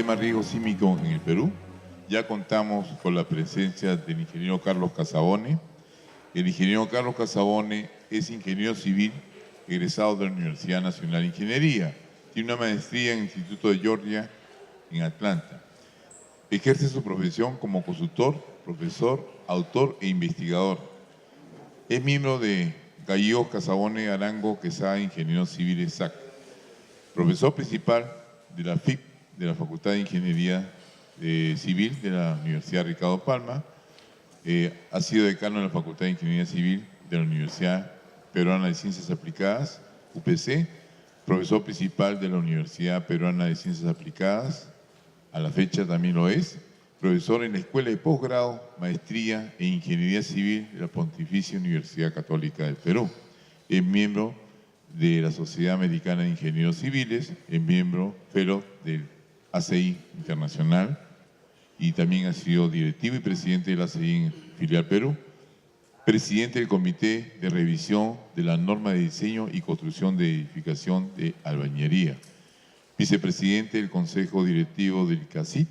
problema de riesgo sísmico en el Perú. Ya contamos con la presencia del ingeniero Carlos Casabone. El ingeniero Carlos Casabone es ingeniero civil egresado de la Universidad Nacional de Ingeniería. Tiene una maestría en el Instituto de Georgia en Atlanta. Ejerce su profesión como consultor, profesor, autor e investigador. Es miembro de Gallegos Casabone Arango Quesada Ingenieros Civiles SAC. Profesor principal de la FIP, de la Facultad de Ingeniería Civil de la Universidad Ricardo Palma. Ha sido decano de la Facultad de Ingeniería Civil de la Universidad Peruana de Ciencias Aplicadas, UPC. Profesor principal de la Universidad Peruana de Ciencias Aplicadas, a la fecha también lo es. Profesor en la Escuela de Posgrado, Maestría en Ingeniería Civil de la Pontificia Universidad Católica del Perú. Es miembro de la Sociedad Americana de Ingenieros Civiles, es miembro fellow del ACI Internacional y también ha sido directivo y presidente de la ACI en Filial Perú, presidente del Comité de Revisión de la Norma de Diseño y Construcción de Edificación de Albañería, vicepresidente del Consejo Directivo del CACIT,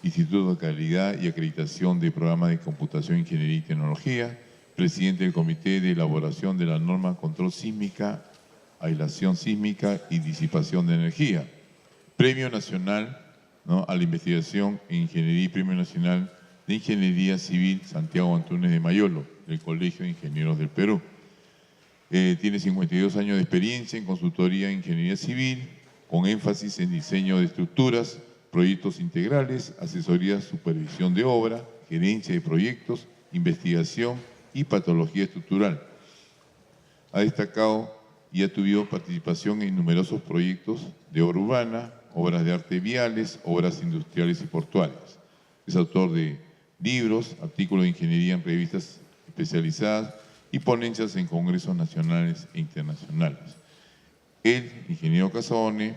Instituto de Calidad y Acreditación de Programas de Computación, Ingeniería y Tecnología, presidente del Comité de Elaboración de la Norma Control Sísmica, Aislación Sísmica y Disipación de Energía, Premio Nacional, ¿no?, a la Investigación en Ingeniería y Premio Nacional de Ingeniería Civil Santiago Antúnez de Mayolo, del Colegio de Ingenieros del Perú. Tiene 52 años de experiencia en consultoría en Ingeniería Civil, con énfasis en diseño de estructuras, proyectos integrales, asesoría, supervisión de obra, gerencia de proyectos, investigación y patología estructural. Ha destacado y ha tenido participación en numerosos proyectos de obra urbana, obras de arte viales, obras industriales y portuarias. Es autor de libros, artículos de ingeniería en revistas especializadas y ponencias en congresos nacionales e internacionales. El ingeniero Casabone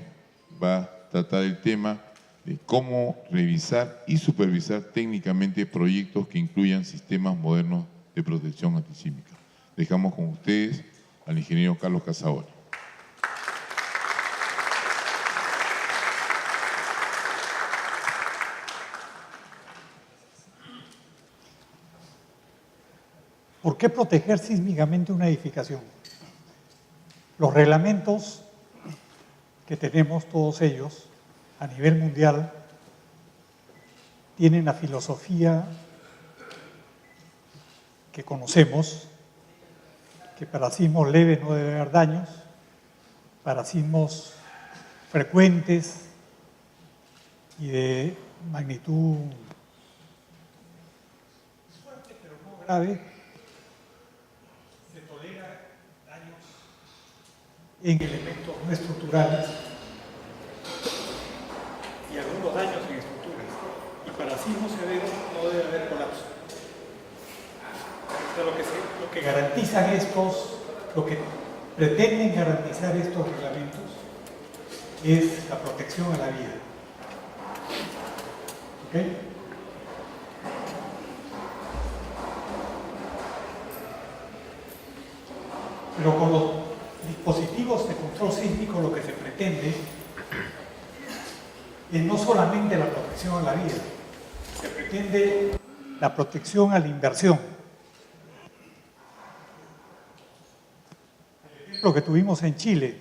va a tratar el tema de cómo revisar y supervisar técnicamente proyectos que incluyan sistemas modernos de protección antisísmica. Dejamos con ustedes al ingeniero Carlos Casabone. ¿Por qué proteger sísmicamente una edificación? Los reglamentos que tenemos, todos ellos, a nivel mundial, tienen la filosofía que conocemos, que para sismos leves no debe haber daños, para sismos frecuentes y de magnitud fuerte pero no grave, se tolera daños en elementos no estructurales y algunos daños en estructuras. Y para sismos severos no debe haber colapso. O sea, lo que garantizan estos, lo que pretenden garantizar estos reglamentos es la protección a la vida. ¿Ok? Pero con los dispositivos de control sísmico lo que se pretende es no solamente la protección a la vida, se pretende la protección a la inversión. El ejemplo que tuvimos en Chile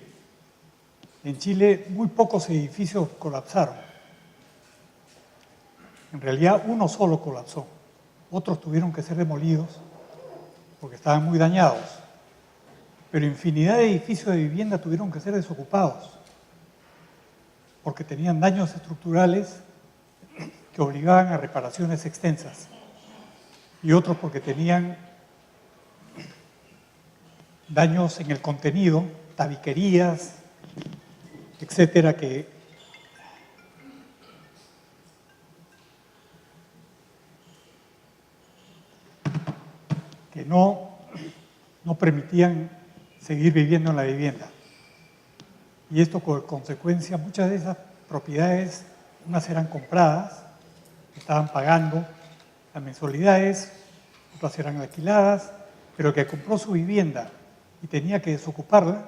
muy pocos edificios colapsaron. En realidad uno solo colapsó, otros tuvieron que ser demolidos porque estaban muy dañados, pero infinidad de edificios de vivienda tuvieron que ser desocupados porque tenían daños estructurales que obligaban a reparaciones extensas y otros porque tenían daños en el contenido, tabiquerías, etcétera, que no permitían seguir viviendo en la vivienda. Y esto con consecuencia, muchas de esas propiedades, unas eran compradas, estaban pagando las mensualidades, otras eran alquiladas, pero el que compró su vivienda y tenía que desocuparla,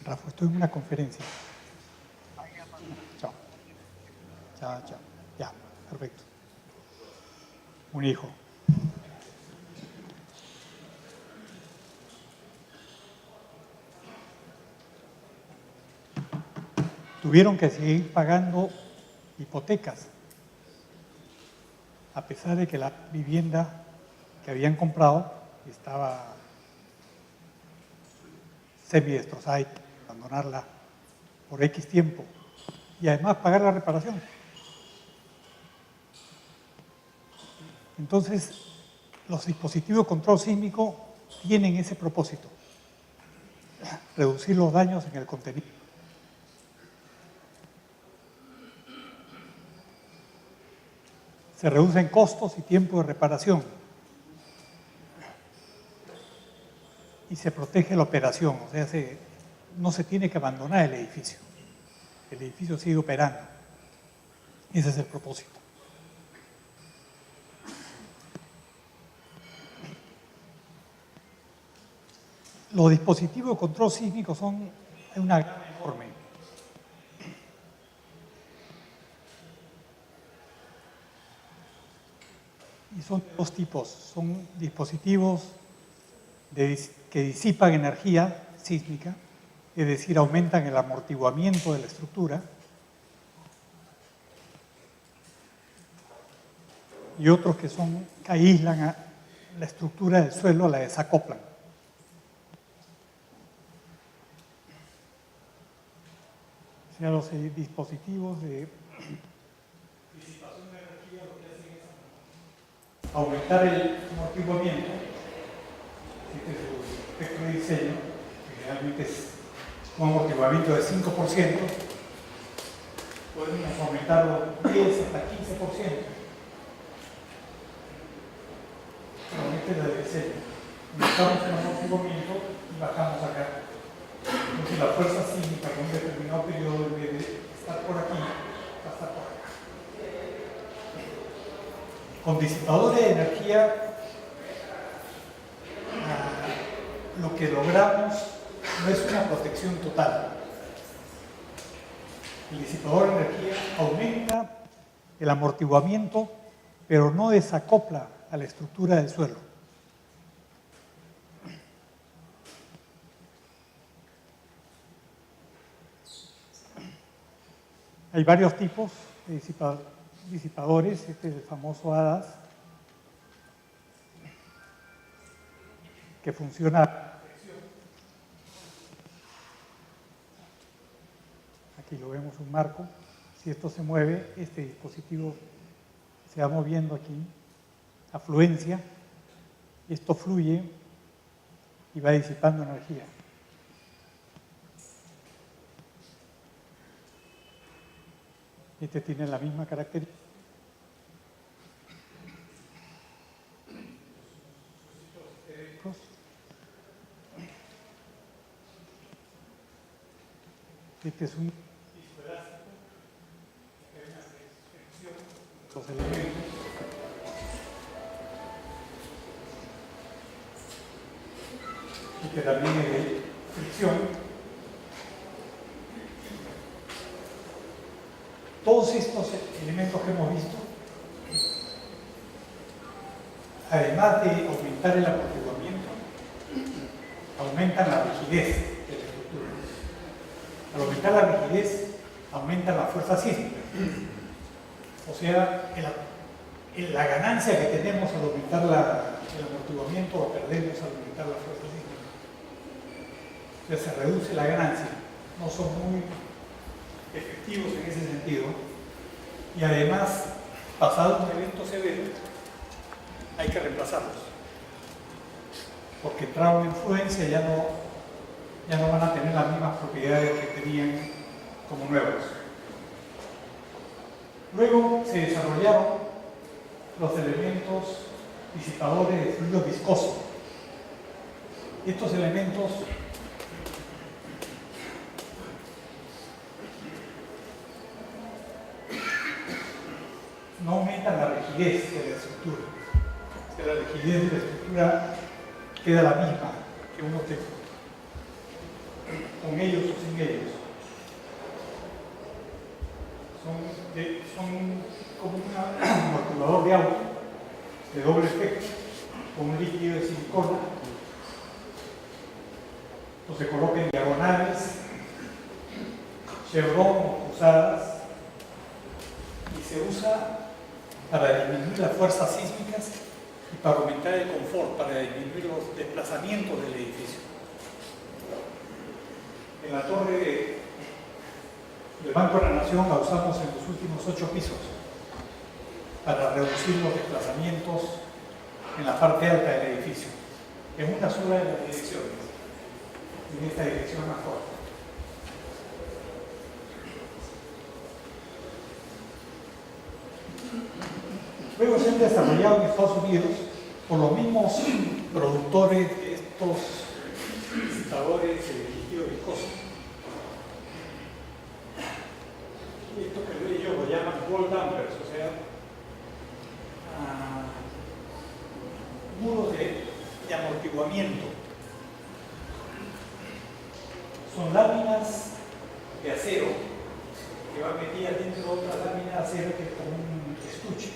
Rafa, estoy en una conferencia. Chao. Chao, chao. Ya, perfecto. Un hijo. Tuvieron que seguir pagando hipotecas, a pesar de que la vivienda que habían comprado estaba semi-destrozada y abandonarla por X tiempo y además pagar la reparación. Entonces, los dispositivos de control sísmico tienen ese propósito, reducir los daños en el contenido. Se reducen costos y tiempo de reparación y se protege la operación, o sea, no se tiene que abandonar el edificio sigue operando. Ese es el propósito. Los dispositivos de control sísmico son una gama enorme. Y son de dos tipos. Son dispositivos que disipan energía sísmica, es decir, aumentan el amortiguamiento de la estructura. Y otros que aíslan a la estructura del suelo, la desacoplan. O sea, los dispositivos de disipación de energía lo que hacen es aumentar el amortiguamiento. Este es su espectro de diseño, que realmente es un amortiguamiento de 5%. Podemos aumentarlo 10 hasta 15%. Este es el diseño. Aumentamos el amortiguamiento y bajamos acá. Entonces la fuerza sísmica con un determinado periodo, en vez de estar por aquí, va a estar por acá. Con disipadores de energía, lo que logramos no es una protección total. El disipador de energía aumenta el amortiguamiento, pero no desacopla a la estructura del suelo. Hay varios tipos de disipadores. Este es el famoso HADAS, que funciona. Aquí lo vemos un marco. Si esto se mueve, este dispositivo se va moviendo aquí, afluencia, y esto fluye y va disipando energía. Este tiene la misma característica. Este es un disco elástico, que hay una sección de los elementos. Y que también es de fricción. Todos estos elementos que hemos visto, además de aumentar el amortiguamiento, aumentan la rigidez de la estructura. Al aumentar la rigidez, aumenta la fuerza sísmica. O sea, la ganancia que tenemos al aumentar el amortiguamiento o perdemos al aumentar la fuerza sísmica. O sea, se reduce la ganancia. No son muy efectivos en ese sentido, y además, pasado un evento severo, hay que reemplazarlos, porque entraron en influencia y ya no van a tener las mismas propiedades que tenían como nuevos. Luego se desarrollaron los elementos disipadores de fluidos viscosos. Estos elementos no aumentan la rigidez de la estructura. O sea, la rigidez de la estructura queda la misma que uno te con ellos o sin ellos. Son como un amortiguador de auto de doble efecto, con un líquido de silicona. Se coloca en diagonales, chevron o cruzadas, y se usa para disminuir las fuerzas sísmicas y para aumentar el confort, para disminuir los desplazamientos del edificio. En la torre del Banco de la Nación la usamos en los últimos 8 pisos para reducir los desplazamientos en la parte alta del edificio, en una sola de las direcciones, en esta dirección más corta. Luego se han desarrollado en Estados Unidos por los mismos productores de estos disipadores de líquido viscoso. Y esto que ellos lo llaman wall dampers, o sea, muros de amortiguamiento. Son láminas de acero que van metidas dentro de otra lámina de acero que es como un estuche.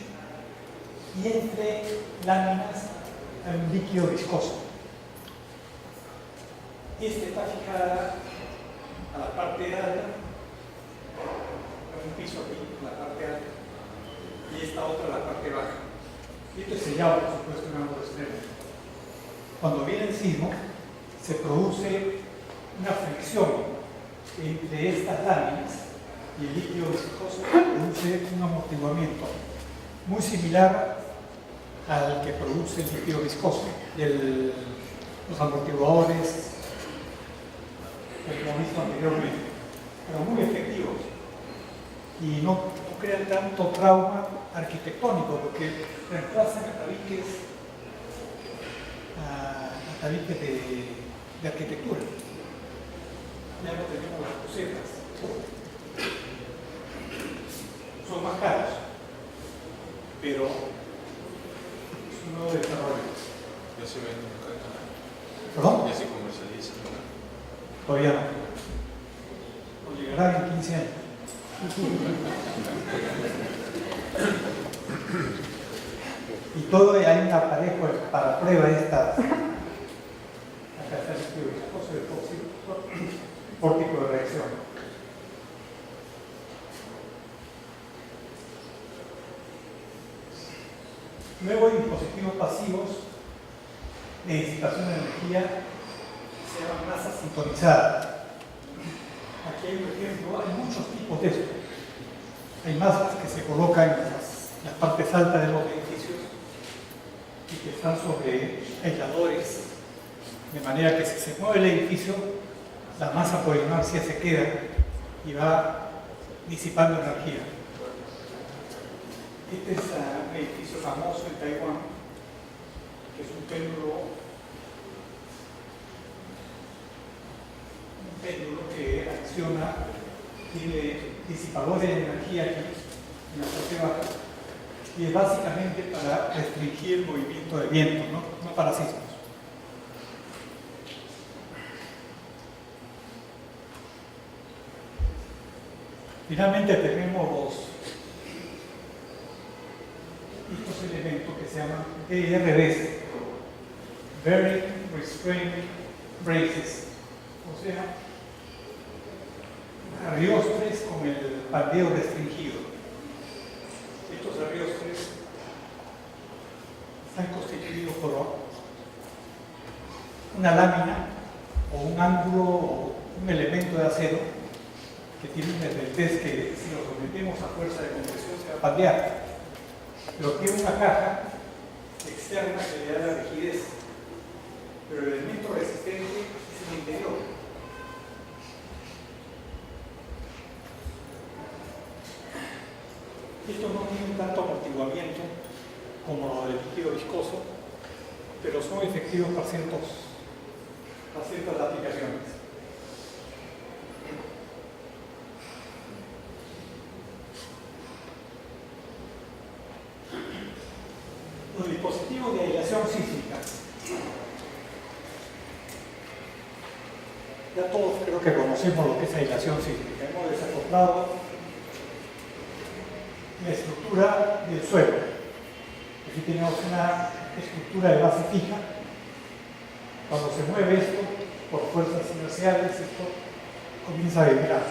Y entre láminas hay un líquido viscoso. Esta está fijada a la parte alta, hay un piso aquí, en la parte alta, y esta otra a la parte baja. Y esto es sellado, por supuesto, en ambos extremos. Cuando viene el sismo, se produce una fricción entre estas láminas y el líquido viscoso, produce un amortiguamiento muy similar al que produce el líquido viscoso, los amortiguadores, como hemos visto anteriormente, pero muy efectivos y no crean tanto trauma arquitectónico porque reemplazan a tabiques de arquitectura. Ya no tenemos las cosetas, son más caros, pero es un nuevo desarrollo. Ya se vende acá. ¿Perdón? Ya se comercializa, ¿no? Todavía no. Nos llegará en 15 años. Y todo hay un aparejo para prueba de estas. Acá está el líquido viscoso de pórtico de reacción. Luego hay dispositivos pasivos de disipación de energía que se llaman masas sintonizadas. Aquí hay un ejemplo, hay muchos tipos de esto. Hay masas que se colocan en las partes altas de los edificios y que están sobre aisladores, de manera que si se mueve el edificio, la masa por inercia se queda y va disipando energía. Este es un edificio famoso en Taiwán, que es un péndulo que acciona, tiene disipadores de energía aquí, en la parte baja, y es básicamente para restringir el movimiento de viento, no para sismos. Finalmente tenemos estos elementos que se llaman DRBs, Bearing Restraint Braces, o sea, arriostres con el pandeo restringido. Estos arriostres están constituidos por una lámina o un ángulo o un elemento de acero que tiene un desdeltez que si lo sometemos a fuerza de compresión se va a pandear, pero tiene una caja externa que le da la rigidez, pero el elemento resistente es el interior. Estos no tienen tanto amortiguamiento como lo del líquido viscoso, pero son efectivos para ciertas aplicaciones. Los dispositivos de aislación sísmica. Ya todos creo creo que conocemos lo que es aislación sísmica. Hemos desacoplado la estructura del suelo. Aquí tenemos una estructura de base fija. Cuando se mueve esto por fuerzas inerciales, esto comienza a vibrar.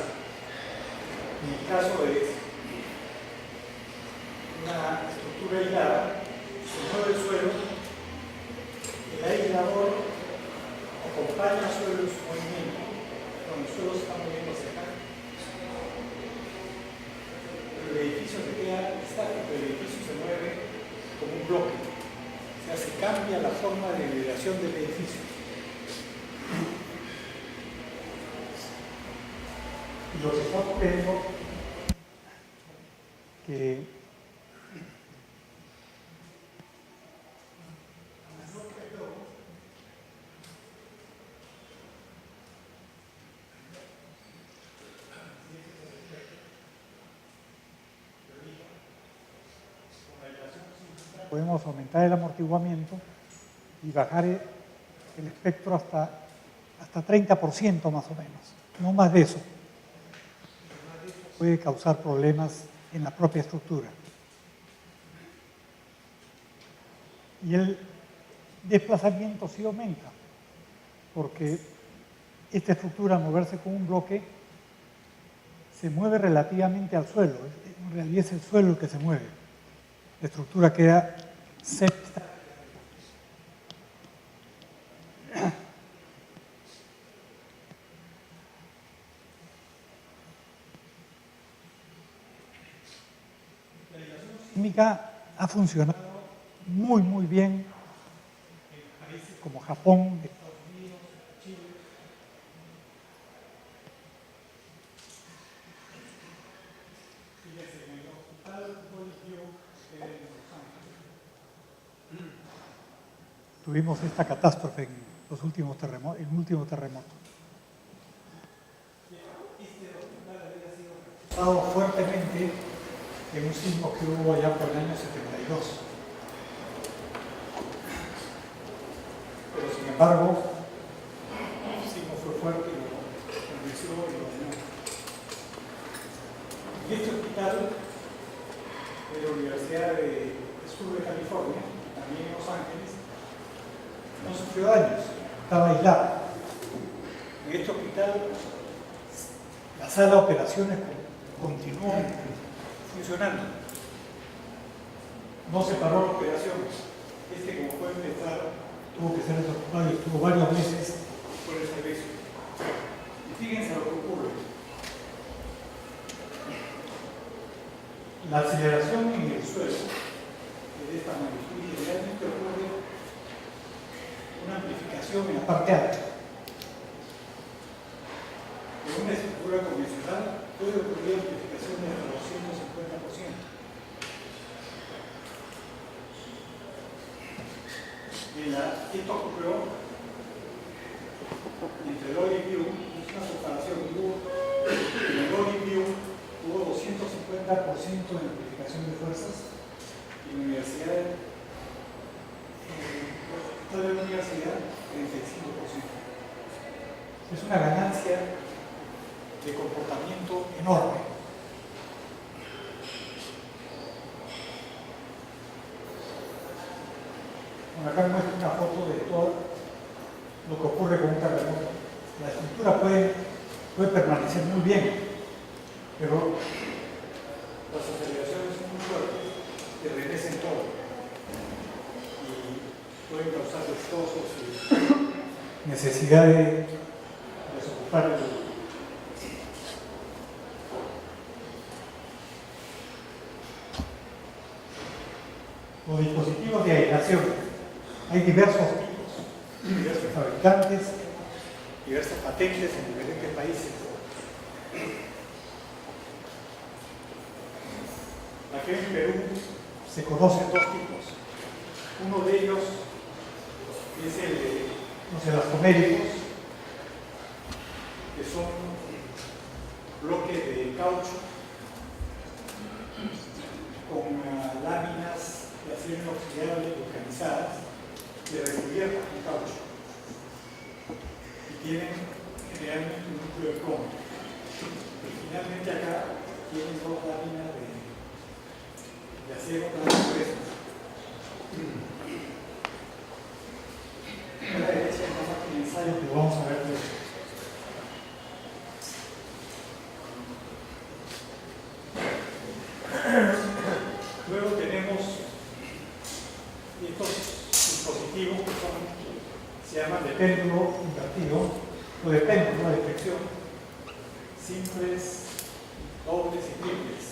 En el caso de una estructura aislada, se mueve el suelo, el aislador acompaña al suelo en su movimiento. Cuando el suelo se está moviendo hacia acá, el edificio se queda estático, el edificio se mueve como un bloque. O sea, se cambia la forma de vibración del edificio. Y lo que está ocurriendo que podemos aumentar el amortiguamiento y bajar el espectro hasta 30% más o menos, no más de eso. Puede causar problemas en la propia estructura. Y el desplazamiento sí aumenta, porque esta estructura, al moverse con un bloque, se mueve relativamente al suelo. En realidad es el suelo el que se mueve. La estructura queda semi-estática. La aislación sísmica ha funcionado muy bien en países como Japón, Estados Unidos, Chile. Fíjense, en el hospital Bolivia en Los Ángeles tuvimos esta catástrofe en los últimos terremotos, en el último terremoto. Este hospital había sido afectado fuertemente en un sismo que hubo allá por el año 72. Pero sin embargo, el sismo fue fuerte y lo convenció y lo dañó. Y este hospital de la Universidad del Sur de California, también en Los Ángeles, no sufrió daños, estaba aislado. En este hospital, la sala de operaciones continuó funcionando. No se paró la operación. Como pueden pensar, tuvo que ser desocupado y estuvo varios meses por el servicio. Y fíjense lo que ocurre. La aceleración en el suelo de esta magnitud generalmente ocurre una amplificación en la parte alta. En una estructura convencional puede ocurrir amplificaciones de hasta 250%. Esto ocurrió entre el View, es una comparación, en el View hubo 250% de amplificación de fuerzas y en la universidad, toda la universidad, 35%. Es una ganancia de comportamiento enorme. Bueno, acá muestro una foto de todo lo que ocurre con un terremoto. La estructura puede permanecer muy bien, pero las aceleraciones son muy fuertes que regresen todo y pueden causar destrozos y necesidad de desocupar el lugar. Los dispositivos de aislación. Hay diversos tipos, diversos fabricantes, diversas patentes en diferentes países. Aquí en Perú se conocen dos tipos. Uno de ellos es el de los elastoméricos, que son bloques de caucho con láminas de acero inoxidable vulcanizadas de recubiertas con caucho y tienen generalmente un núcleo de plomo. Y finalmente acá tienen dos láminas de acero para las gruesas. A la derecha está más el ensayo que vamos a ver luego. Luego tenemos estos dispositivos que se llaman de péndulo invertido o de péndulo de flexión, simples, dobles y triples.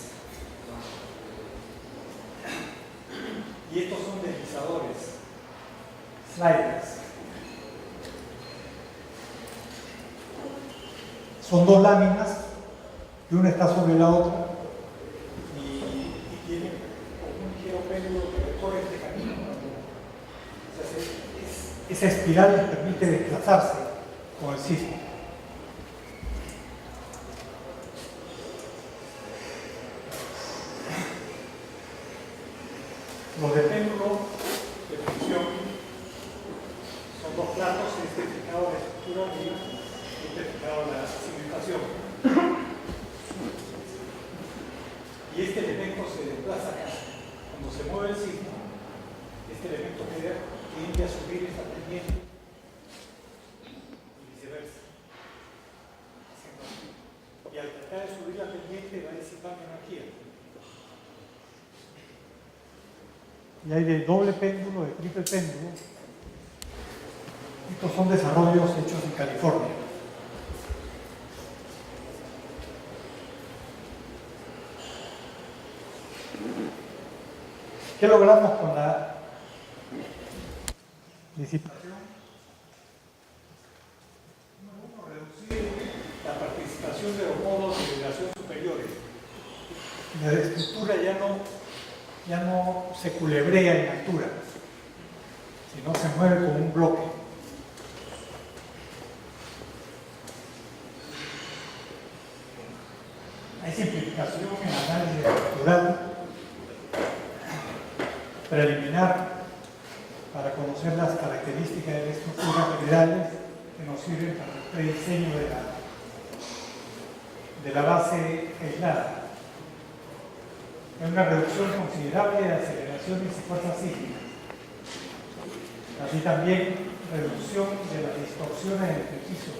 Y estos son deslizadores, sliders. Son dos láminas y una está sobre la otra y tienen un ligero péndulo que recorre este camino. O sea, esa espiral les permite desplazarse con el sismo. Los de péndulo de función son dos platos, este fijado a la estructura y este fijado a la cimentación. Y este elemento se desplaza acá. Cuando se mueve el sismo, este elemento tiende a subir esta pendiente y viceversa. Y al tratar de subir la pendiente va disipando energía. Y hay de doble péndulo, de triple péndulo. Estos son desarrollos hechos en California. ¿Qué logramos con la disipación? Número 1, reducir la participación de los modos de vibración superiores. La estructura ya no se culebrea en altura, sino se mueve como un bloque. Hay simplificación en el análisis estructural preliminar para conocer las características de la estructura generales que nos sirven para el prediseño de la base aislada. Hay una reducción considerable de aceleraciones y fuerzas sísmicas. Así también reducción de las distorsiones del piso.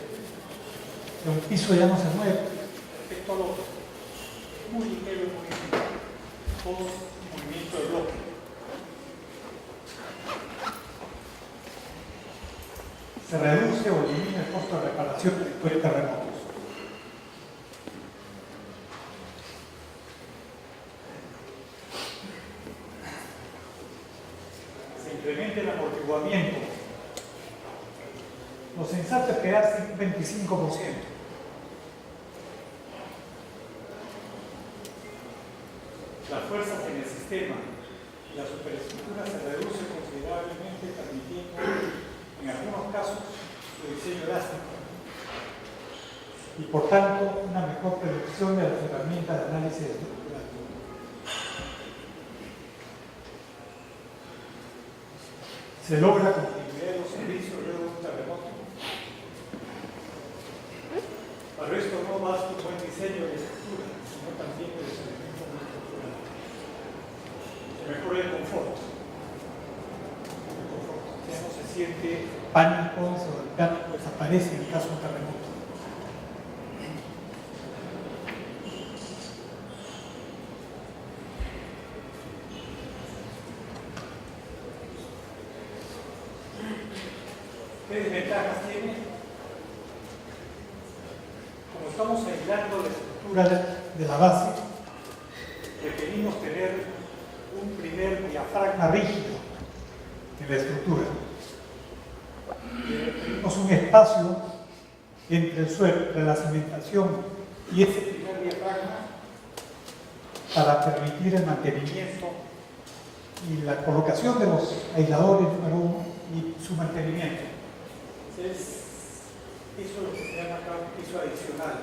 Un piso ya no se mueve respecto al otro. Muy ligero el movimiento. Todo movimiento de bloque. Se reduce o elimina el costo de reparación después de terremotos. Incrementa el amortiguamiento. Lo sensato es quedarse un 25%. Las fuerzas en el sistema y la superestructura se reduce considerablemente, permitiendo en algunos casos su diseño elástico y por tanto una mejor predicción de las herramientas de análisis estructural. Se logra continuidad de los servicios luego de un terremoto. Pero esto no basta un buen diseño de estructura, sino también de los elementos estructurales. Se mejora el confort. Ya no se siente pánico, el pánico desaparece en el caso de un terremoto. ¿Qué desventajas tiene? Como estamos aislando la estructura de la base, requerimos tener un primer diafragma rígido en la estructura. Tenemos un espacio entre el suelo, entre la cimentación y ese primer diafragma para permitir el mantenimiento y la colocación de los aisladores número 1 y su mantenimiento. Eso es lo que se llama acá un piso adicional.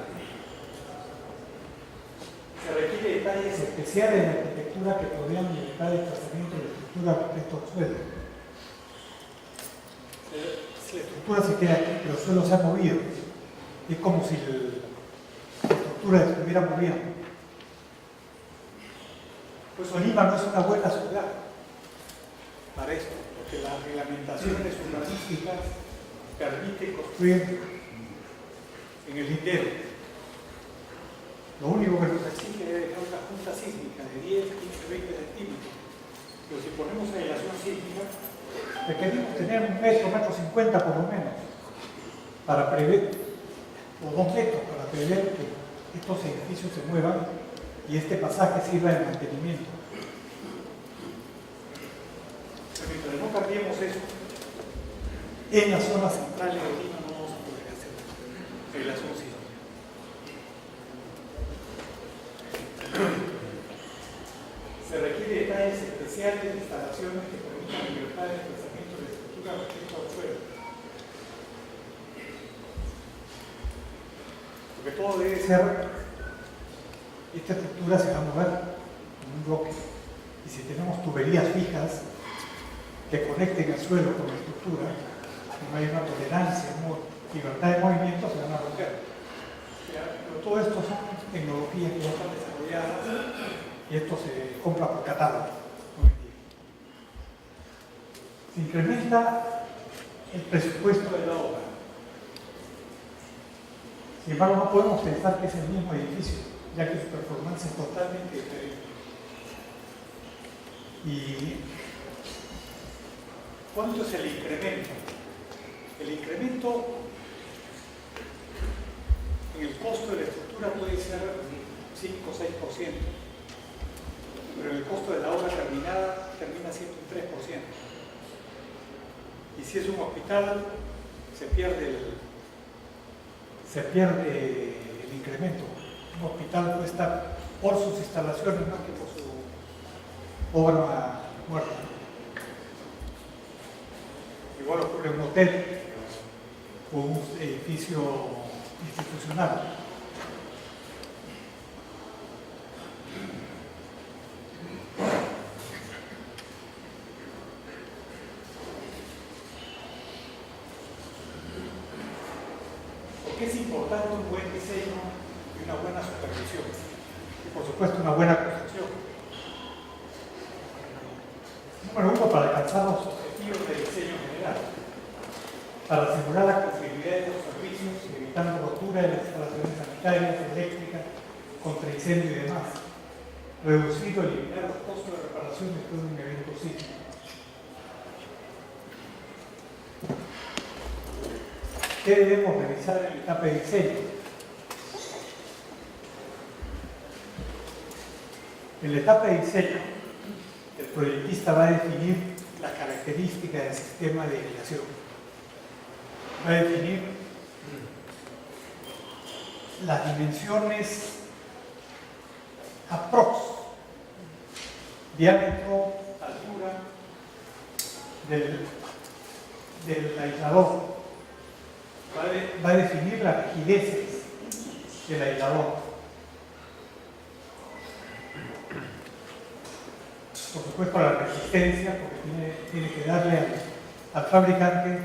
Se requiere detalles especiales en la arquitectura que podrían limitar el tratamiento de la estructura respecto al suelo. La estructura se queda aquí, pero el suelo se ha movido. Es como si la estructura estuviera muriendo. Pues Lima no es una buena ciudad para esto, porque las reglamentaciones urbanísticas permiten construir en el lindero. Lo único que nos exige es dejar una junta sísmica de 10, 15, 20 centímetros. Pero si ponemos aislación sísmica, requerimos tener 1 metro, 1,50 m por lo menos, para prever, o 2 metros, para prever que estos edificios se muevan y este pasaje sirva de mantenimiento. Pero mientras no cambiemos eso, en las zonas centrales de Lima no vamos a poder hacer aislación sísmica. Se requiere detalles especiales de instalaciones que permitan libertad de desplazamiento de la estructura respecto al suelo. Porque todo debe ser, esta estructura se va a mover en un bloque. Y si tenemos tuberías fijas que conecten el suelo con la estructura, no hay una tolerancia, libertad de movimiento, se van a romper. Pero todo esto son tecnologías que ya están desarrolladas y esto se compra por catálogo hoy en día. Se incrementa el presupuesto de la obra. Sin embargo, no podemos pensar que es el mismo edificio, ya que su performance es totalmente diferente. ¿Y cuánto es el incremento? El incremento en el costo de la estructura puede ser 5 o 6%, pero el costo de la obra terminada termina siendo un 3%. Y si es un hospital, se pierde el incremento. Un hospital cuesta por sus instalaciones más que por su obra muerta. Igual ocurre en un hotel o un edificio institucional. ¿Por qué es importante un buen diseño y una buena supervisión? Y por supuesto una buena construcción. Número 1, para alcanzar los objetivos de diseño general. Para asegurar la confiabilidad de los servicios, evitando rotura de las instalaciones sanitarias, eléctricas, contra incendio y demás. Reducir o eliminar los costos de reparación después de un evento sísmico. ¿Qué debemos revisar en la etapa de diseño? En la etapa de diseño, el proyectista va a definir las características del sistema de aislación. Va a definir las dimensiones aprox, diámetro, altura del aislador. Va a definir las rigideces del aislador. Por supuesto la resistencia, porque tiene que darle al fabricante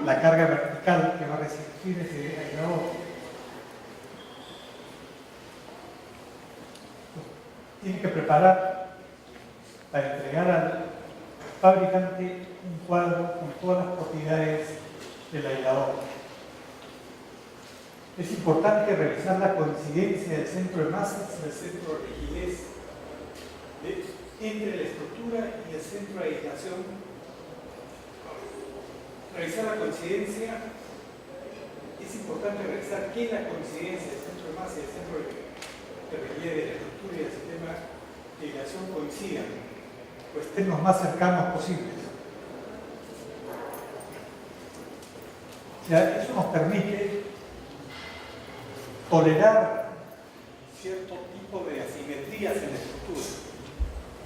la carga vertical que va a resistir ese aislador. Tiene que preparar para entregar al fabricante un cuadro con todas las propiedades del aislador. Es importante revisar la coincidencia del centro de masas y el centro de rigidez entre la estructura y el centro de aislación. Revisar la coincidencia, es importante revisar qué es la coincidencia del centro de masa y el centro de rigidez de la estructura y el sistema de aislación coincidan, o estén los más cercanos posibles. O sea, eso nos permite tolerar cierto tipo de asimetrías en la estructura,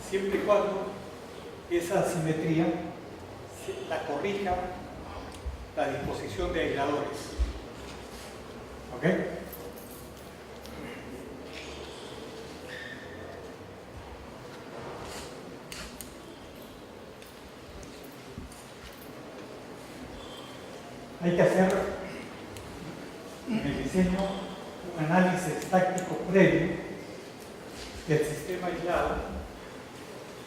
siempre y cuando esa asimetría la corrija la disposición de aisladores. ¿Ok? Hay que hacer en el diseño un análisis táctico previo del sistema aislado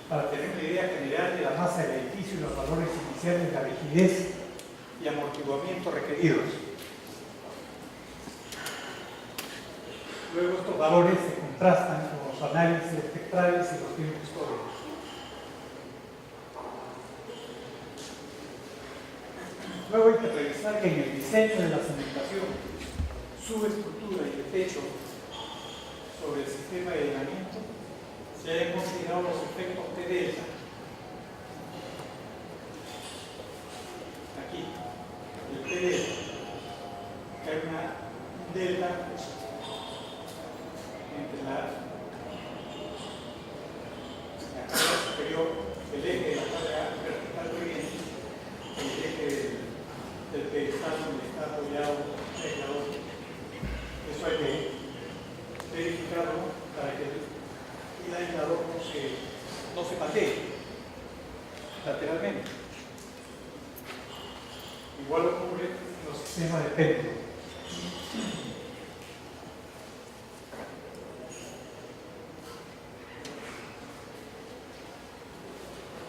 para tener una idea general de la masa del edificio y los valores iniciales de la rigidez y amortiguamiento requeridos. Luego estos valores se contrastan con los análisis espectrales y los tiempos históricos. Luego hay que revisar que en el diseño de la cementación, subestructura y el techo sobre el sistema de aislamiento se hayan considerado los efectos T delta. Aquí, el T delta, que hay una delta entre la carga superior, el eje de la carga vertical corriente y el eje del pedestal donde está apoyado el aislador. Eso hay que verificarlo para que el aislador no se patee lateralmente. Igual ocurre en los sistemas de péndulo.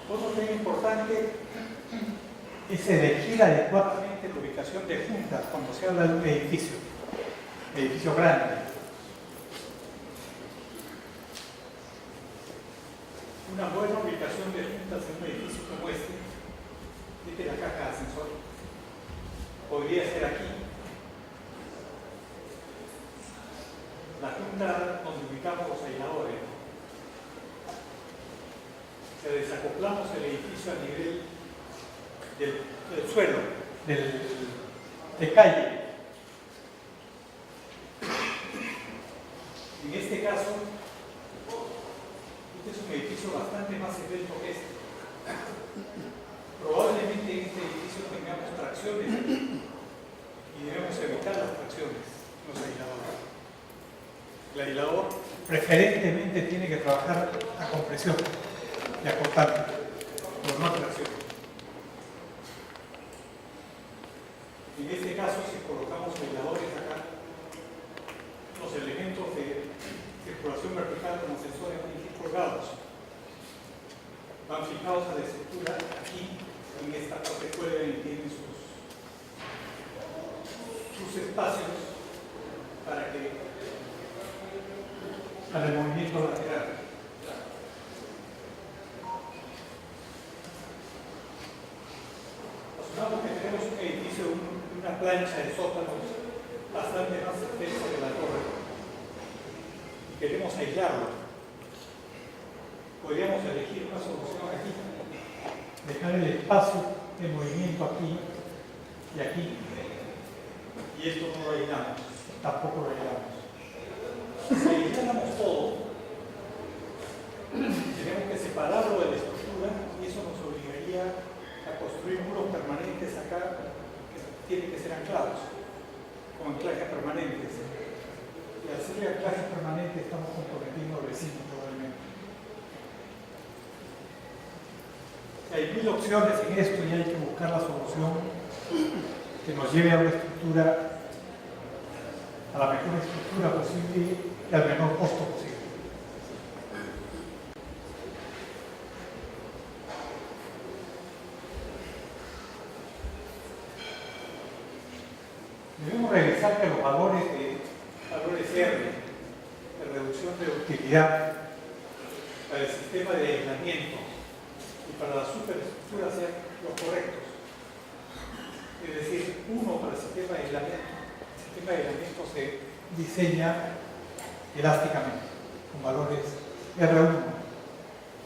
Otro tema importante es elegir adecuadamente la ubicación de juntas cuando se habla de un edificio grande. Una buena ubicación de juntas en un edificio como este es la caja de ascensor. Podría ser aquí. La junta donde ubicamos los aisladores. Si desacoplamos el edificio a nivel del suelo, de calle. En este caso, este es un edificio bastante más esbelto que este. Probablemente en este edificio tengamos tracciones y debemos evitar las tracciones, los aisladores. El aislador preferentemente tiene que trabajar a compresión y a cortante, por no a tracción. En este caso, si colocamos aisladores acá, los elementos de circulación vertical como sensores van a ir colgados. Van fijados a la estructura aquí, en esta parte cuelgan y tienen sus espacios para el movimiento lateral. Asumamos que tenemos un edificio, una plancha de sótanos bastante más extensa que la torre y queremos aislarlo. Podríamos elegir una solución aquí, dejar el espacio de movimiento aquí y aquí, y esto no lo aislamos, tampoco lo aislamos. Si aislamos todo, tenemos que separarlo de la estructura y eso nos obligaría a construir muros permanentes acá que tienen que ser anclados con anclajes permanentes. Y al hacer anclajes permanentes estamos comprometiendo al vecino probablemente. Hay mil opciones en esto y hay que buscar la solución que nos lleve a una estructura, a la mejor estructura posible y al menor costo posible. Debemos revisar que los valores R de reducción de utilidad para el sistema de aislamiento y para la superestructura sean los correctos. Es decir, uno para el sistema de aislamiento. El sistema de aislamiento se diseña elásticamente con valores R1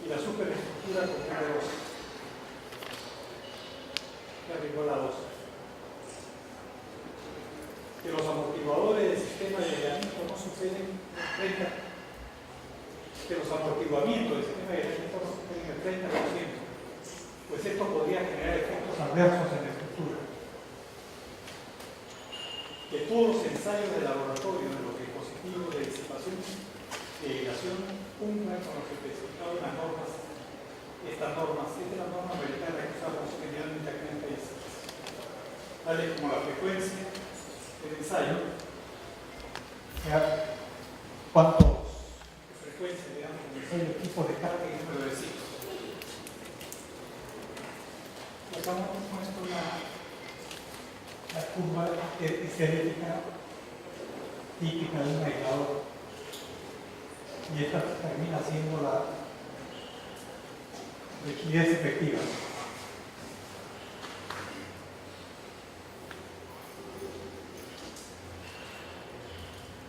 y la superestructura con R2. R igual a 2. Que los amortiguadores del sistema de aislamiento no superen el 30%. Que los amortiguamientos del sistema de aislamiento no superen el 30%. Pues esto podría generar efectos adversos en la estructura. Que todos los ensayos de laboratorio de los dispositivos de disipación y aislación cumplan con los especificados en las normas. Esta es la norma americana que usamos generalmente aquí en el país. Tales como la frecuencia del ensayo, Ya, cuántos frecuencia, digamos, el equipo de carga y número de ciclos. Acá hemos puesto la curva esquelética típica de un aislador. Y esta termina siendo la rigidez efectiva.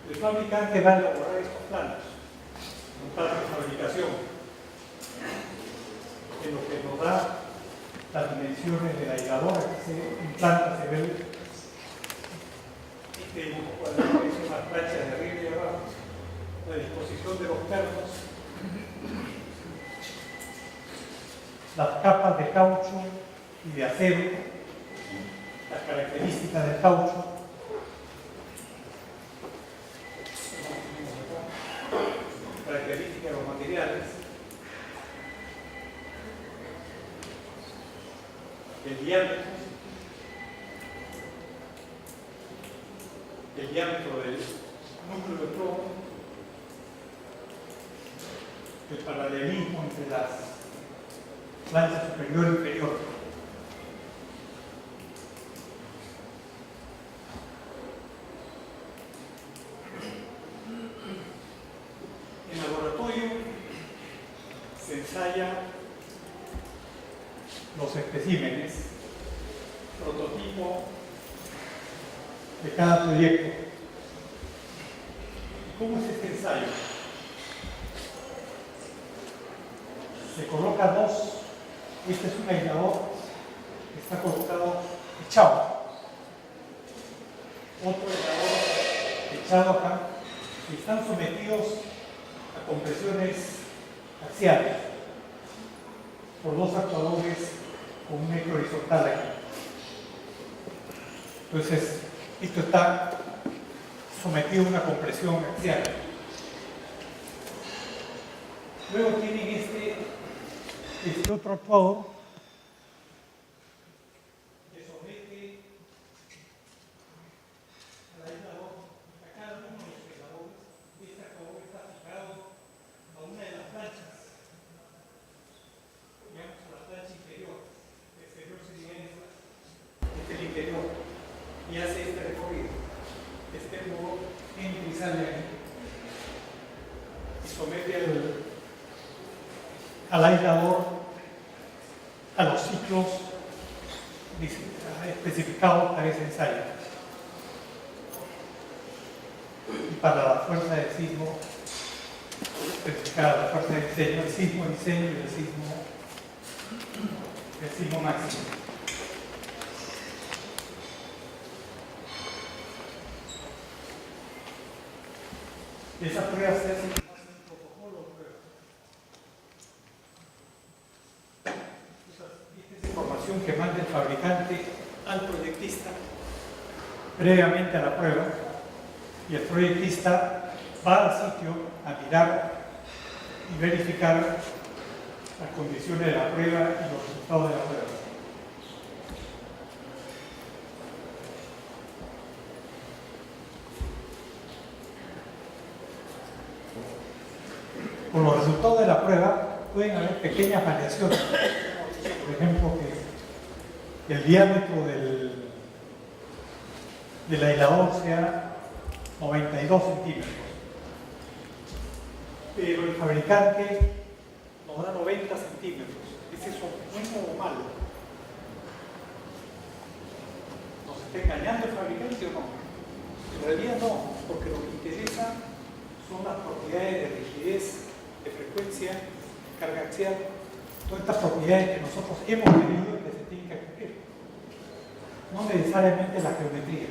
El fabricante va a elaborar estos planos, un plano de fabricación, en lo que nos da las dimensiones de la aisladora que se implanta, se ve este dibujo cuadrado, que son las planchas de arriba y abajo, la disposición de los pernos, las capas de caucho y de acero, las características del caucho, características de los materiales, el diámetro del núcleo de plomo, el paralelismo entre las planchas superior e inferior. En laboratorio se ensaya los especímenes, prototipo de cada proyecto. ¿Cómo es este ensayo? Se coloca dos, este es un aislador que está colocado echado, otro aislador echado acá, y están sometidos a compresiones axiales por dos actuadores con un eje horizontal aquí. Entonces, esto está sometido a una compresión axial. Luego tienen este otro actuador que somete al aislador a cada uno de los aisladores. Este actuador está fijado a una de las planchas, digamos a la plancha inferior. El exterior sería esta, este es el interior, y hace este recorrido. Este modo entra y sale aquí y somete al aislador a los ciclos especificados para ese ensayo. Y para la fuerza de sismo especificada, la fuerza de diseño, el sismo diseño y el sismo máximo. Esa prueba se hace en un protocolo de prueba. Esta es información que manda el fabricante al proyectista previamente a la prueba, y el proyectista va al sitio a mirar y verificar las condiciones de la prueba y los resultados de la prueba. Con los resultados de la prueba pueden haber pequeñas variaciones. Por ejemplo, que el diámetro del aislador sea 92 centímetros. Pero el fabricante nos da 90 centímetros. ¿Es eso bueno o malo? ¿Nos está engañando el fabricante o no? En realidad no, porque lo que interesa son las propiedades de rigidez, de frecuencia, carga axial, todas estas propiedades que nosotros hemos medido y que se tienen que cumplir. No necesariamente la geometría.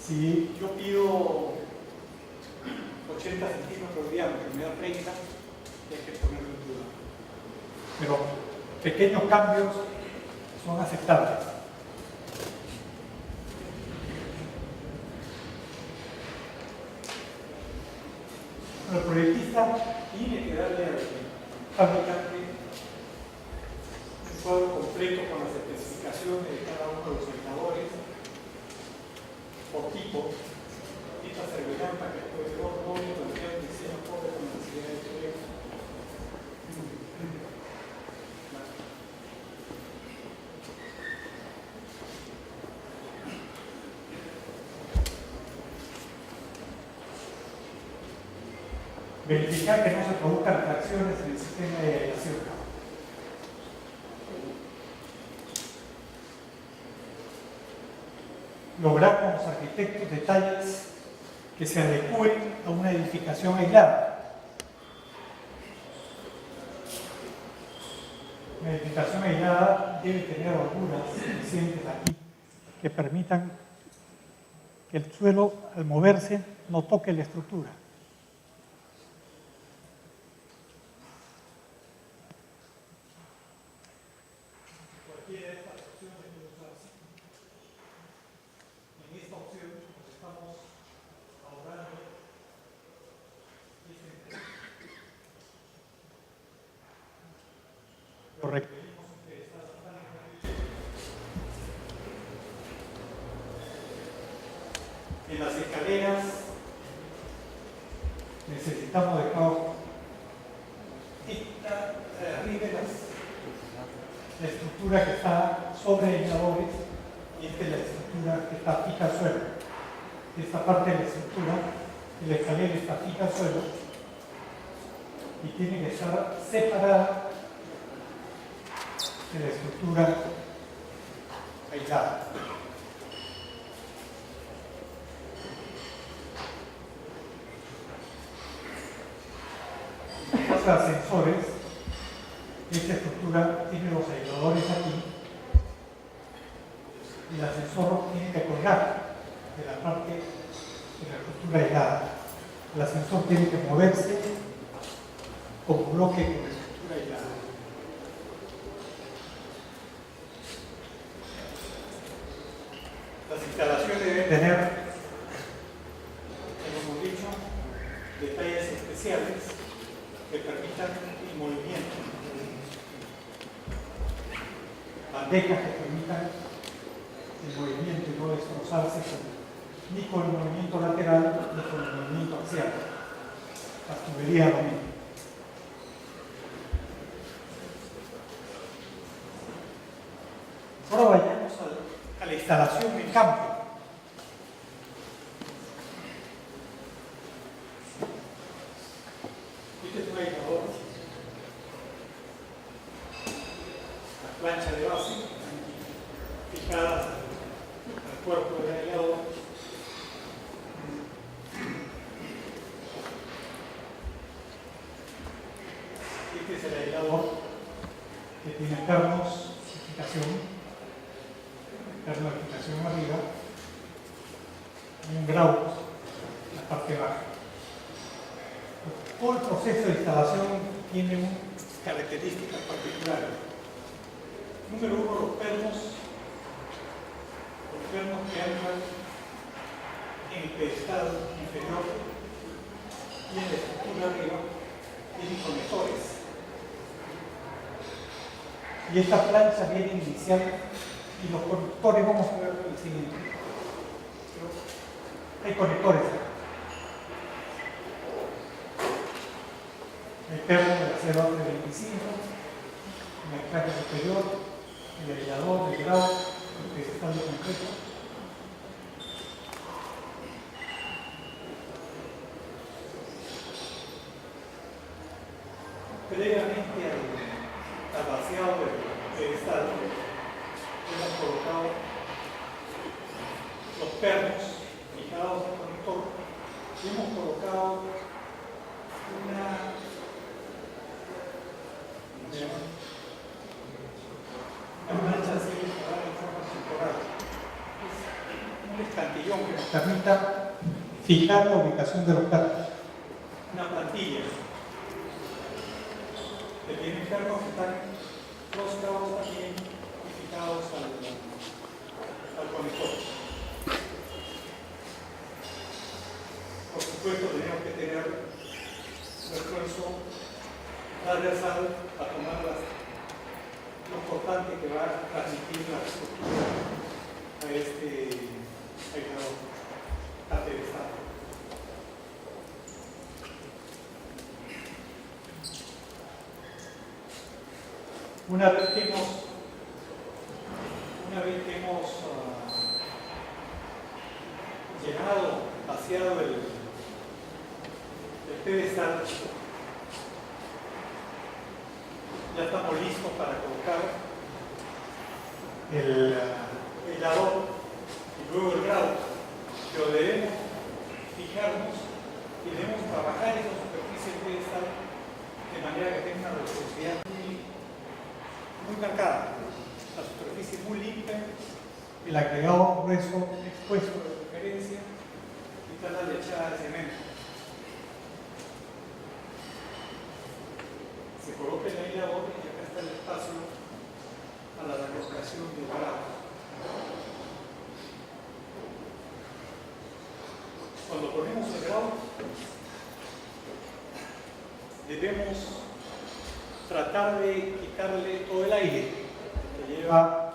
Si yo pido 80 centímetros de diámetro y me da 30, hay que ponerlo en duda. Pero pequeños cambios son aceptables. El proyectista tiene que darle al fabricante un cuadro completo con las especificaciones de cada uno de los aisladores por tipo, Verificar que no se produzcan reacciones en el sistema de aireación. Lograr con los arquitectos detalles que se adecúen a una edificación aislada. Una edificación aislada debe tener holguras suficientes aquí que permitan que el suelo, al moverse, no toque la estructura. Cualquiera de estas opciones debe usarse. En esta opción nos estamos ahorrando lo requerimos que estas en las escaleras necesitamos dejar arriba la estructura que está sobre aisladores y esta es la estructura que está fija al suelo. Esta parte de la estructura de la escalera está fija al suelo y tiene que estar separada de la estructura aislada. Los ascensores, esta estructura tiene los aisladores aquí y el ascensor tiene que colgar de la parte de la estructura aislada. El ascensor tiene que moverse como bloque con la estructura aislada. Las instalaciones deben tener, como hemos dicho, detalles especiales que permitan el movimiento. Bandejas que permitan el movimiento y no destrozarse ni con el movimiento lateral ni con el movimiento axial. Las tuberías lo mismo. Ahora vayamos a la instalación en campo. Este es un aislador. La plancha de base fijada al cuerpo del aislador. Este es el aislador que tiene pernos de fijación. Perno de fijación arriba y un grau en la parte baja. Todo el proceso de instalación tiene características particulares. Número uno, los pernos que andan en el pedestal inferior y en la estructura arriba tienen conectores. Y esta plancha viene inicial y los conectores, vamos a ver el siguiente. Hay conectores. El perno del acero de 25, el traje superior, el aislador, el grau, el pedestal de concreto. Previamente al vaciado del pedestal, hemos colocado los pernos fijados al conector y hemos colocado una plancha así en forma circular. Es un escantillón que nos permita fijar la ubicación de los pernos. Una plantilla que tiene pernos que están roscados también y fijados al conector. Por supuesto, tenemos que tener refuerzo transversal para tomar lo importante que va a transmitir la estructura a este aislador pedestal. Una vez que hemos llenado, vaciado el pedestal. Ya estamos listos para colocar el aislador y luego el grout, pero debemos fijarnos y debemos trabajar esa superficie del pedestal de manera que tenga una reciprocidad muy marcada, la superficie muy limpia, el agregado grueso expuesto de preferencia y está la lechada de cemento. Se coloca el aislador y acá está el espacio para la colocación del grout. Cuando ponemos el grout, debemos tratar de quitarle todo el aire que lleva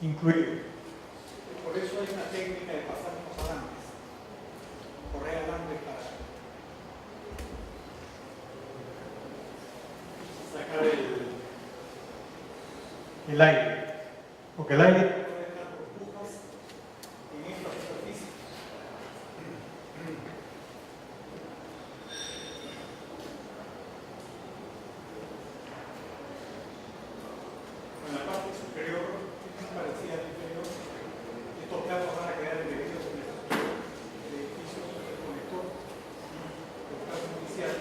incluido. Y por eso hay una técnica de pasar unos alambres, correr alambre para sacar el aire, porque el aire puede dejar burbujas en esta superficie. En la parte superior, que es parecida al inferior, estos platos van a quedar embebidos en el edificio del conector, el plato inicial.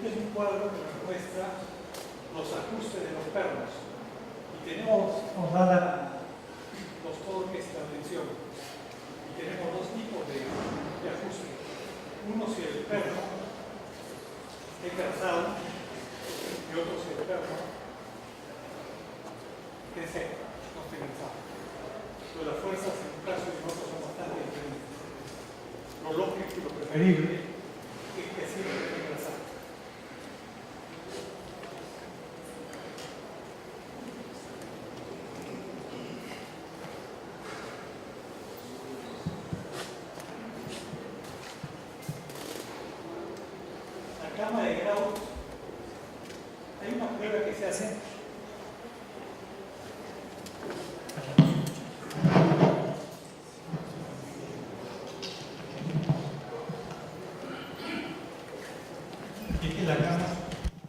Este es un cuadro que nos muestra los ajustes de los pernos. Y nos da los torques y la tensión. Y tenemos dos tipos de ajuste. Uno si el perno esté cansado y otro si el perno esté seco, no esté cansado. Pero las fuerzas en un caso y en otro son bastante diferentes. Lo lógico y lo preferible es que siempre esté cansado. La cama de grout, hay una prueba que se hace. Es que la cama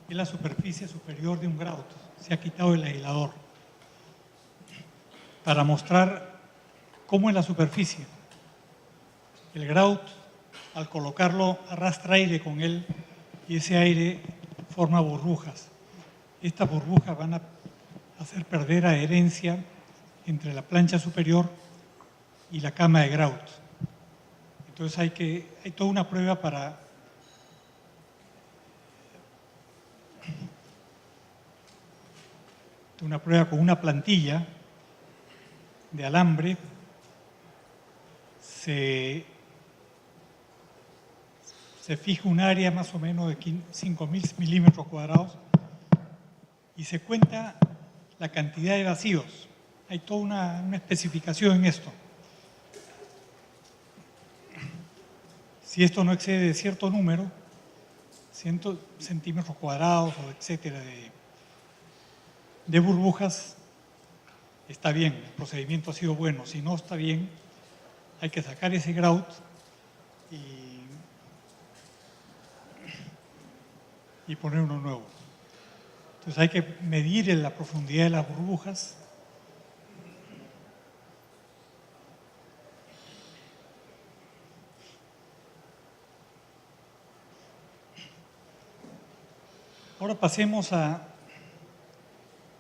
es la superficie superior de un grout. Se ha quitado el aislador para mostrar cómo es la superficie. El grout, al colocarlo, arrastra aire con él y ese aire forma burbujas. Estas burbujas van a hacer perder adherencia entre la plancha superior y la cama de grout. Entonces hay toda una prueba con una plantilla de alambre. Se fija un área más o menos de 5.000 milímetros cuadrados y se cuenta la cantidad de vacíos. Hay toda una especificación en esto. Si esto no excede cierto número, 100 centímetros cuadrados o etcétera de burbujas, está bien, el procedimiento ha sido bueno. Si no está bien, hay que sacar ese grout y poner uno nuevo. Entonces hay que medir en la profundidad de las burbujas. Ahora pasemos a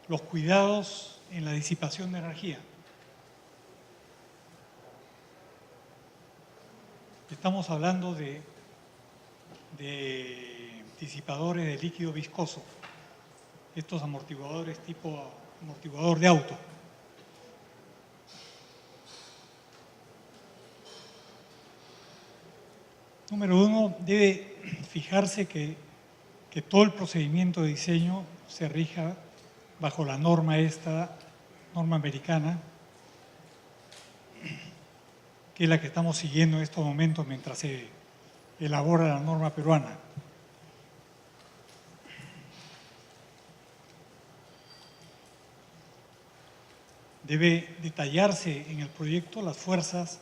los cuidados en la disipación de energía. Estamos hablando de disipadores de líquido viscoso, estos amortiguadores tipo amortiguador de auto. Número uno, debe fijarse que todo el procedimiento de diseño se rija bajo la norma norma americana, que es la que estamos siguiendo en estos momentos mientras se elabora la norma peruana. debe detallarse en el proyecto las fuerzas,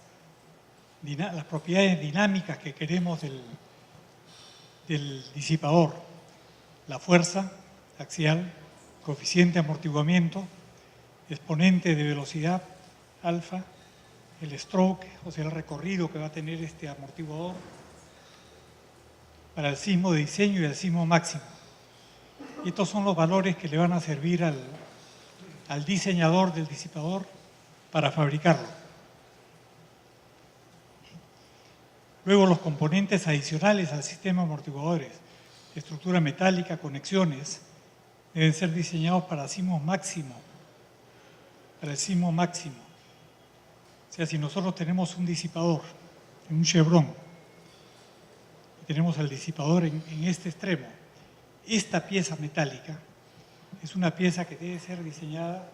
las propiedades dinámicas que queremos del disipador. La fuerza axial, coeficiente de amortiguamiento, exponente de velocidad alfa, el stroke, o sea, el recorrido que va a tener este amortiguador para el sismo de diseño y el sismo máximo. Y estos son los valores que le van a servir al diseñador del disipador para fabricarlo. Luego los componentes adicionales al sistema de amortiguadores, estructura metálica, conexiones, deben ser diseñados para sismos máximos, para el sismo máximo. O sea, si nosotros tenemos un disipador en un chevron, y tenemos el disipador en este extremo, esta pieza metálica es una pieza que debe ser diseñada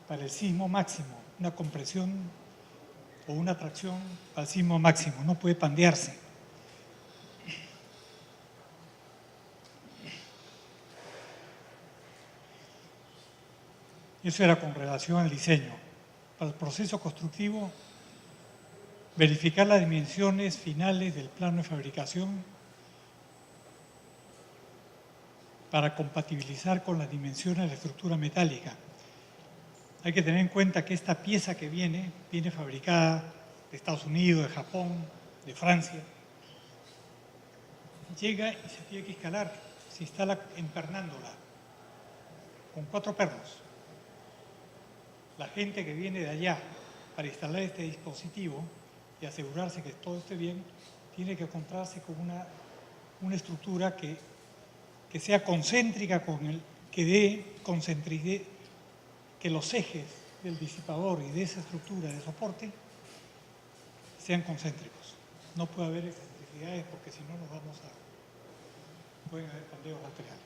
para el sismo máximo, una compresión o una tracción al sismo máximo, no puede pandearse. Eso era con relación al diseño. Para el proceso constructivo, verificar las dimensiones finales del plano de fabricación para compatibilizar con las dimensiones de la estructura metálica. Hay que tener en cuenta que esta pieza que viene fabricada de Estados Unidos, de Japón, de Francia. Llega y se tiene que instalar, se instala empernándola, con 4 pernos. La gente que viene de allá para instalar este dispositivo y asegurarse que todo esté bien, tiene que encontrarse con una estructura que sea concéntrica, que dé concentricidad, que los ejes del disipador y de esa estructura de soporte sean concéntricos. No puede haber excentricidades porque si no pueden haber pandeos laterales.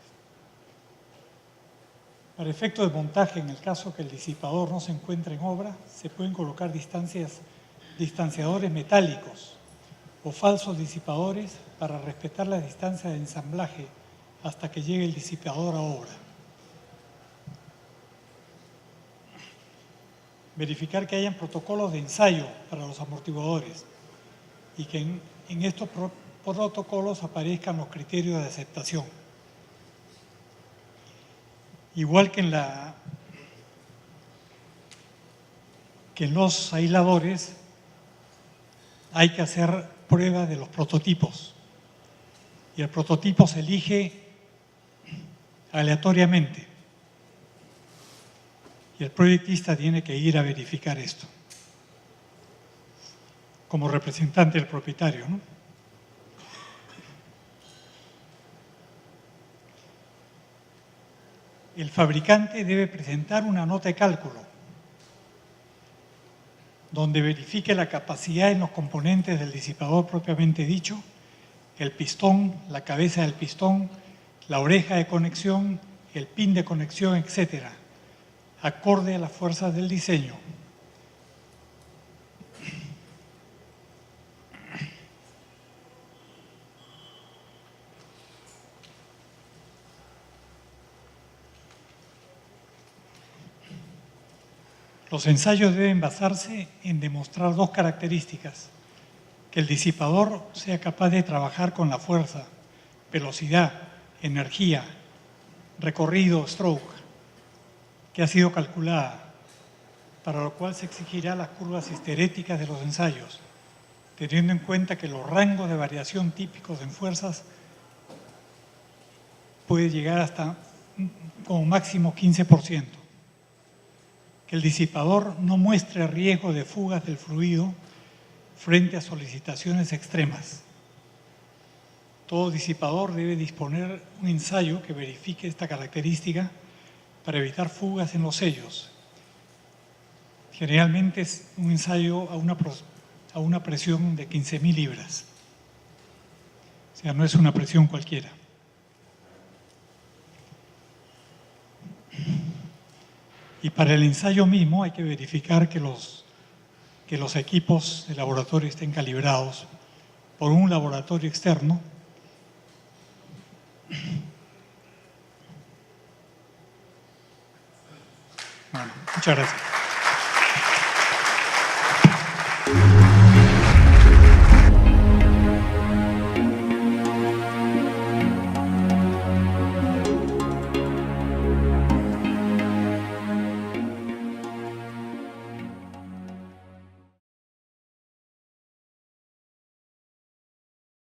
Para efecto de montaje, en el caso que el disipador no se encuentre en obra, se pueden colocar distanciadores metálicos o falsos disipadores para respetar la distancia de ensamblaje hasta que llegue el disipador a obra. Verificar que hayan protocolos de ensayo para los amortiguadores y que en estos protocolos aparezcan los criterios de aceptación. Igual que en los aisladores, hay que hacer pruebas de los prototipos. Y el prototipo se elige aleatoriamente. Y el proyectista tiene que ir a verificar esto, como representante del propietario, ¿no? El fabricante debe presentar una nota de cálculo donde verifique la capacidad en los componentes del disipador propiamente dicho, el pistón, la cabeza del pistón, la oreja de conexión, el pin de conexión, etcétera, acorde a las fuerzas del diseño. Los ensayos deben basarse en demostrar 2 características: que el disipador sea capaz de trabajar con la fuerza, velocidad, energía, recorrido, stroke, que ha sido calculada, para lo cual se exigirá las curvas histeréticas de los ensayos, teniendo en cuenta que los rangos de variación típicos en fuerzas puede llegar hasta como máximo 15%. Que el disipador no muestre riesgo de fugas del fluido frente a solicitaciones extremas. Todo disipador debe disponer un ensayo que verifique esta característica para evitar fugas en los sellos. Generalmente es un ensayo a una presión de 15.000 libras. O sea, no es una presión cualquiera. Y para el ensayo mismo hay que verificar que los equipos de laboratorio estén calibrados por un laboratorio externo. Bueno, muchas gracias.